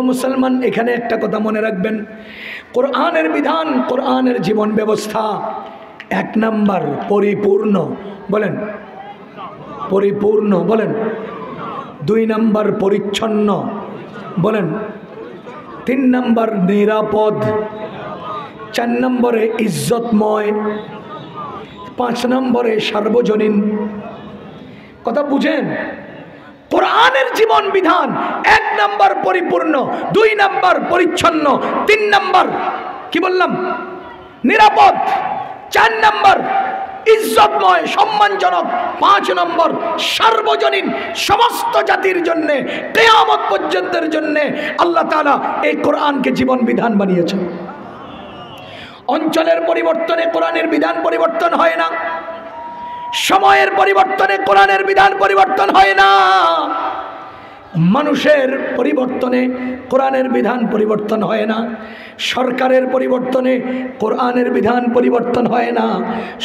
মুসলমান, এখানে একটা কথা মনে রাখবেন, কোরআনের বিধান, কোরআনের জীবন ব্যবস্থা 1 নাম্বার পরিপূর্ণ, বলেন পরিপূর্ণ, বলেন 2 নাম্বার পরিচ্ছন্ন, বলেন 3 নাম্বার নিরাপদ, 4 নম্বরে ইজ্জতময়, 5 নম্বরে সার্বজনীন। কথা বুঝেন? কোরআনের জীবন বিধান 1 নাম্বার পরিপূর্ণ, 2 নাম্বার পরিচ্ছন্ন, 3 নাম্বার কি বললাম নিরাপদ, 4 নাম্বার ইজ্জতময় সম্মানজনক, 5 নম্বর সার্বজনীন, সমস্ত জাতির জন্য কিয়ামত পর্যন্তের জন্য আল্লাহ তাআলা এই কোরআনকে জীবন বিধান বানিয়েছেন। অঞ্চলের পরিবর্তনে কোরআনের বিধান পরিবর্তন হয় না, সময়ের পরিবর্তনে কোরআনের বিধান পরিবর্তন হয় না, মানুষের পরিবর্তনে কোরআনের বিধান পরিবর্তন হয় না, সরকারের পরিবর্তনে কোরআনের বিধান পরিবর্তন হয় না।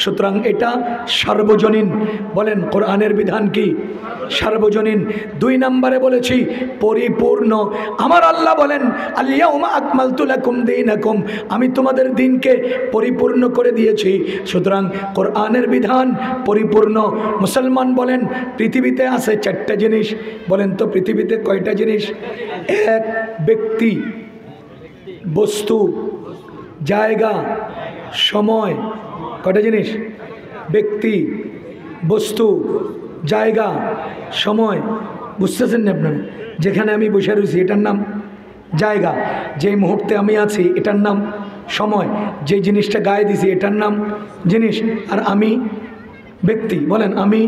সুতরাং এটা সার্বজনীন। বলেন কোরআনের বিধান কি? সার্বজনীন। 2 নম্বরে বলেছি পরিপূর্ণ। আমার আল্লাহ বলেন আল-ইয়াউমা আকমালতু লাকুম দীনাকুম, আমি তোমাদের দিনকে পরিপূর্ণ করে দিয়েছি। সুতরাং কোরআনের বিধান পরিপূর্ণ। মুসলমান বলেন পৃথিবীতে আছে 4টা জিনিস। বলেন তো পৃথিবীতে কয়টা জিনিস? 1 ব্যক্তি, বস্তু, জায়গা, সময়। কয়টা জিনিস? ব্যক্তি, বস্তু, জায়গা, সময়। বুঝতেছেন না আপনারা? যেখানে আমি বসে রয়েছি এটার নাম জায়গা, যেই মুহূর্তে আমি আছি এটার নাম সময়, যে জিনিসটা গায়ে দিছি এটার নাম জিনিস, আর আমি ব্যক্তি। বলেন আমি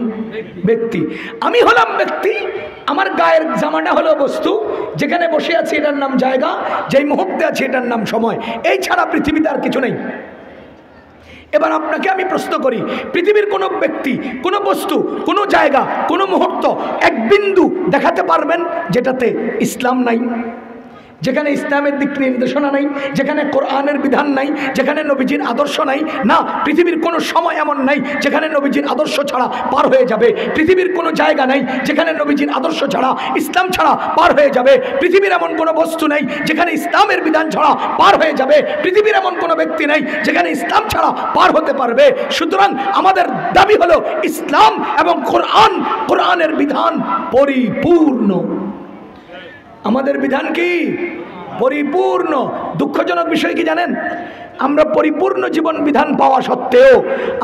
ব্যক্তি। আমি হলাম ব্যক্তি, আমার গায়ের জামাটা হলো বস্তু, যেখানে বসে আছি এটার নাম জায়গা, যেই মুহূর্তে আছি এটার নাম সময়। এই ছাড়া পৃথিবীতে আর কিছু নেই। এবার আপনাকে আমি প্রশ্ন করি, পৃথিবীর কোনো ব্যক্তি, কোনো বস্তু, কোনো জায়গা, কোনো মুহূর্ত, এক বিন্দু দেখাতে পারবেন যেটাতে ইসলাম নাই, যেখানে ইসলামের দিক নির্দেশনা নাই, যেখানে কোরআনের বিধান নাই, যেখানে নবীজির আদর্শ নাই? না, পৃথিবীর কোনো সময় এমন নাই যেখানে নবীজির আদর্শ ছাড়া পার হয়ে যাবে। পৃথিবীর কোনো জায়গা নাই যেখানে নবীজির আদর্শ ছাড়া, ইসলাম ছাড়া পার হয়ে যাবে। পৃথিবীর এমন কোনো বস্তু নাই যেখানে ইসলামের বিধান ছাড়া পার হয়ে যাবে। পৃথিবীর এমন কোনো ব্যক্তি নাই যেখানে ইসলাম ছাড়া পার হতে পারবে। সুতরাং আমাদের দাবি হলো ইসলাম এবং কোরআন, কোরআনের বিধান পরিপূর্ণ। আমাদের বিধান কি? পরিপূর্ণ। দুঃখজনক বিষয় কি জানেন? আমরা পরিপূর্ণ জীবন বিধান পাওয়া সত্ত্বেও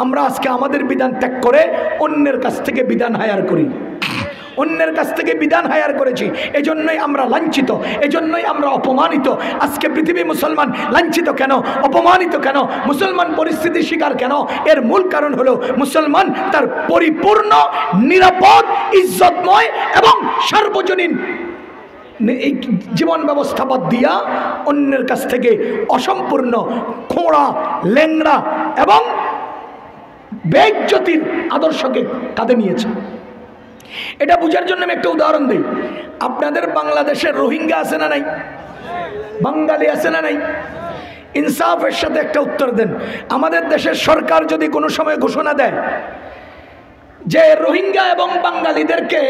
আমরা আজকে আমাদের বিধান ত্যাগ করে অন্যের কাছ থেকে বিধান হায়ার করি, অন্যের কাছ থেকে বিধান হায়ার করেছি। এজন্যই আমরা লাঞ্ছিত, এজন্যই আমরা অপমানিত। আজকে পৃথিবী মুসলমান লাঞ্ছিত কেন, অপমানিত কেন, মুসলমান পরিস্থিতির শিকার কেন? এর মূল কারণ হলো মুসলমান তার পরিপূর্ণ, নিরাপদ, ইজ্জতময় এবং সার্বজনীন এই জীবন ব্যবস্থা বাদ দিয়া অন্যের কাছ থেকে অসম্পূর্ণ, খোঁড়া, ল্যাংড়া এবং বেইজ্জতির আদর্শকে কাঁধে নিয়েছে। এটা বোঝার জন্য আমি একটা উদাহরণ দিই। আপনাদের বাংলাদেশের রোহিঙ্গা আছে না নাই? বাঙালি আছে না নাই? ইনসাফের সাথে একটা উত্তর দেন। আমাদের দেশের সরকার যদি কোনো সময় ঘোষণা দেয় যে রোহিঙ্গা এবং বাঙালিদেরকে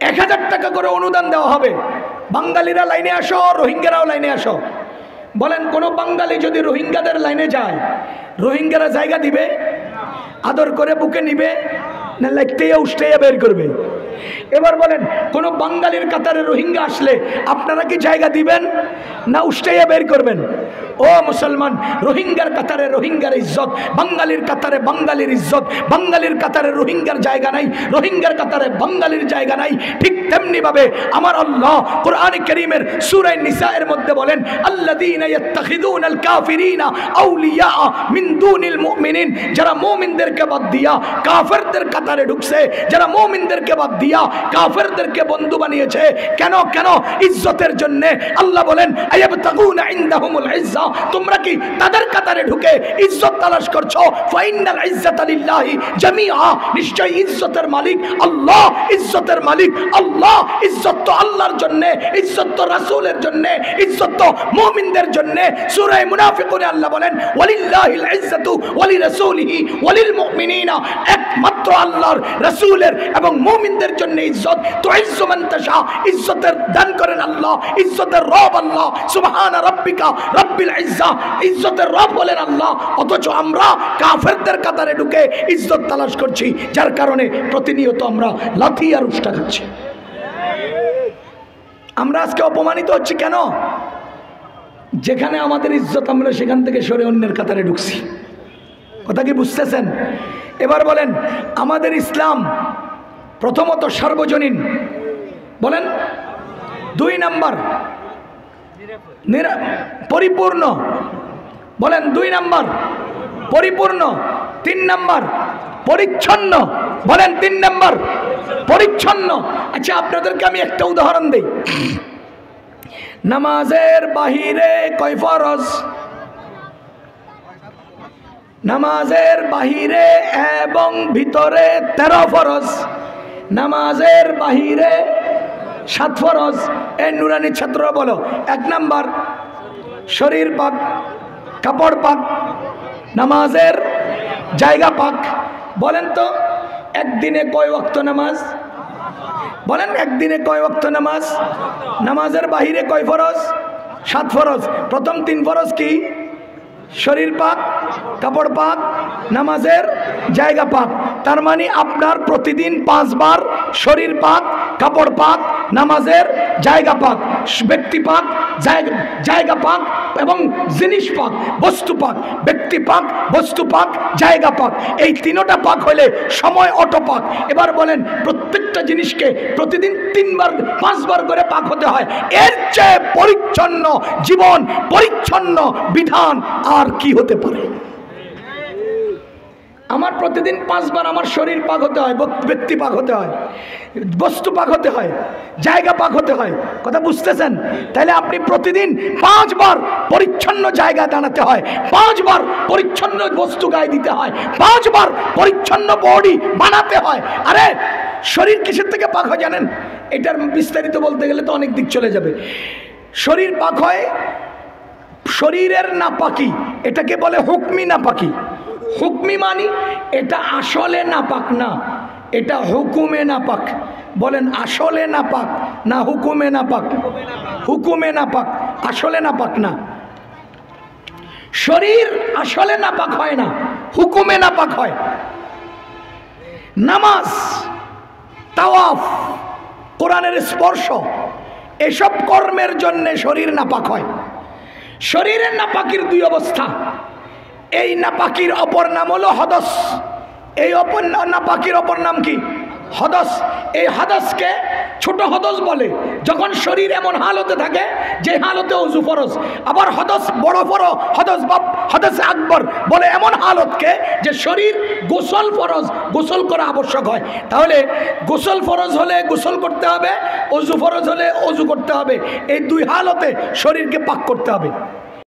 1000 টাকা করে অনুদান দেওয়া হবে, বাঙালিরা লাইনে আসো, রোহিঙ্গারাও লাইনে আসো, বলেন কোনো বাঙালি যদি রোহিঙ্গাদের লাইনে যায়, রোহিঙ্গারা জায়গা দিবে? আদর করে বুকে নিবে না লেখতেইয়া উষ্টাইয়া বের করবে? এবার বলেন কোনো বাঙালির কাতারে রোহিঙ্গা আসলে আপনারা কি জায়গা দিবেন না উষ্টাইয়া বের করবেন? ও মুসলমান, রোহিঙ্গার কাতারে রোহিঙ্গার ইজ্জত, বাঙালির কাতারে বাঙালির ইজ্জত। বাঙালির কাতারে রোহিঙ্গার জায়গা নাই, রোহিঙ্গার কাতারে বাঙালির জায়গা নাই। ঠিক তেমনি ভাবে আমার আল্লাহ কোরআনে কারীমের সূরা নিসা এর মধ্যে বলেন আল্লাযীনা ইয়াত্তাখিযুনাল কাফিরিনা আউলিয়া মিন দুনিল মুমিনিন, যারা মুমিনদেরকে বাদ দিয়া কাফেরদের কাতারে ঢুকছে, যারা মুমিনদেরকে বাদ দিয়া কাফেরদেরকে বন্ধু বানিয়েছে। কেন? কেন? ইজ্জতের জন্য। আল্লাহ বলেন আয়াবতাগুনা ইনদাহুমুল ইজ্জা, তোমরা কি তাদের কাতারে ঢুকে ইজ্জত তালাশ করছো? ফাইনাল ইজ্জাতা লিল্লাহি জামিআ, নিশ্চয় ইজ্জতের মালিক আল্লাহ, ইজ্জতের মালিক আল্লাহ। ইজ্জত তো আল্লাহর জন্য, ইজ্জত তো রাসূলের জন্য, ইজ্জত তো মুমিনদের জন্য। সূরা মুনাফিকুনে আল্লাহ বলেন ওয়ালিল্লাহিল ইজ্জাতু ওয়ালি রাসূলিহি ওয়ালিল মুমিনিনা, একমাত্র আল্লাহর, রাসূলের এবং মুমিনদের জন্য ইজ্জত। তো ইজ্জু মান তাশা, ইজ্জতের দান করেন আল্লাহ, ইজ্জতের রব আল্লাহ। সুবহানা রাব্বিকা রাব্বিল ইজ্জা, ইজ্জতের রব বলেন আল্লাহ। অথচ আমরা কাফেরদের কাতারে ঢুকে ইজ্জত তালাশ করছি, যার কারণে প্রতিনিয়ত আমরা লাথি আর উষ্টা খাচ্ছি। আমরা আজকে অপমানিত হচ্ছি কেন? যেখানে আমাদের ইজ্জত আমরা সেখান থেকে সরে অন্যের কাতারে ঢুকছি। কথা কি বুঝতেছেন? এবার বলেন, আমাদের ইসলাম প্রথমত সার্বজনীন, বলেন। 2 নাম্বার পরিপূর্ণ, বলেন 2 নাম্বার পরিপূর্ণ। 3 নাম্বার পরিচ্ছন্ন, বলেন 3 নাম্বার পরিচ্ছন্ন। আচ্ছা, আপনাদেরকে আমি একটা উদাহরণ দেই। নামাজের বাহিরে কয় ফরজ? নামাজের বাহিরে এবং ভিতরে 13 ফরজ। নামাজের বাহিরে 7 ফরজ। এই নুরানি ছাত্র বলো। 1 নাম্বার শরীর পাক, কাপড় পাক, নামাজের জায়গা পাক। বলেন তো একদিনে কয় ওয়াক্ত নামাজ? বলেন একদিনে কয় ওয়াক্ত নামাজ? নামাজের বাহিরে কয় ফরজ? 7 ফরজ। প্রথম 3 ফরজ কি? শরীর পাক, কাপড় পাক, নামাজের জায়গা পাক। তার মানে আপনার প্রতিদিন 5 বার শরীর পাক, কাপড় পাক, নামাজের জায়গা পাক, ব্যক্তি পাক, জায়গা পাক এবং জিনিস পাক, বস্তু পাক। ব্যক্তি পাক, বস্তু পাক, জায়গা পাক। এই 3টা পাক হলে সময় অটো পাক। এবার বলেন, প্রত্যেকটা জিনিসকে প্রতিদিন 3 বার 5 বার করে পাক হতে হয়। এর চেয়ে পরিচ্ছন্ন জীবন, পরিচ্ছন্ন বিধান আর কি হতে পারে? আমার প্রতিদিন 5 বার আমার শরীর পাক হতে হয়, ব্যক্তি পাক হতে হয়, বস্তু পাক হতে হয়, জায়গা পাক হতে হয়। কথা বুঝতেছেন? তাহলে আপনি প্রতিদিন 5 বার পরিচ্ছন্ন জায়গায় দাঁড়াতে হয়, 5 বার পরিচ্ছন্ন বস্তু গায়ে দিতে হয়, 5 বার পরিচ্ছন্ন বডি বানাতে হয়। আরে শরীর কিসের থেকে পাক হয় জানেন? এটার বিস্তারিত বলতে গেলে তো অনেক দিক চলে যাবে। শরীর পাক হয় শরীরের নাপাকি, এটাকে বলে হুকমি নাপাকি। হুকমি মানি এটা আসলে নাপাক না, এটা হুকুমে নাপাক। বলেন আসলে নাপাক না হুকুমে নাপাক? হুকুমে নাপাক, আসলে নাপাক না। শরীর আসলে নাপাক হয় না, হুকুমে নাপাক হয়। নামাজ, তাওয়াফ, কোরআনের স্পর্শ, এসব কর্মের জন্য শরীর নাপাক হয়। শরীরের নাপাকির 2 অবস্থা। এই নাপাকির অপর নাম হলো হদস। এই নাপাকির অপর নাম কি? হদস। এই হদসকে ছোট হদস বলে যখন শরীর এমন হালতে থাকে যে হালতে ওযু ফরজ। আবার হদস বড় বড় হদস বা হদস আকবর বলে এমন হালতকে যে শরীর গোসল ফরজ, গোসল করা আবশ্যক হয়। তাহলে গোসল ফরজ হলে গোসল করতে হবে, ওযু ফরজ হলে ওযু করতে হবে। এই 2 হালতে শরীরকে পাক করতে হবে।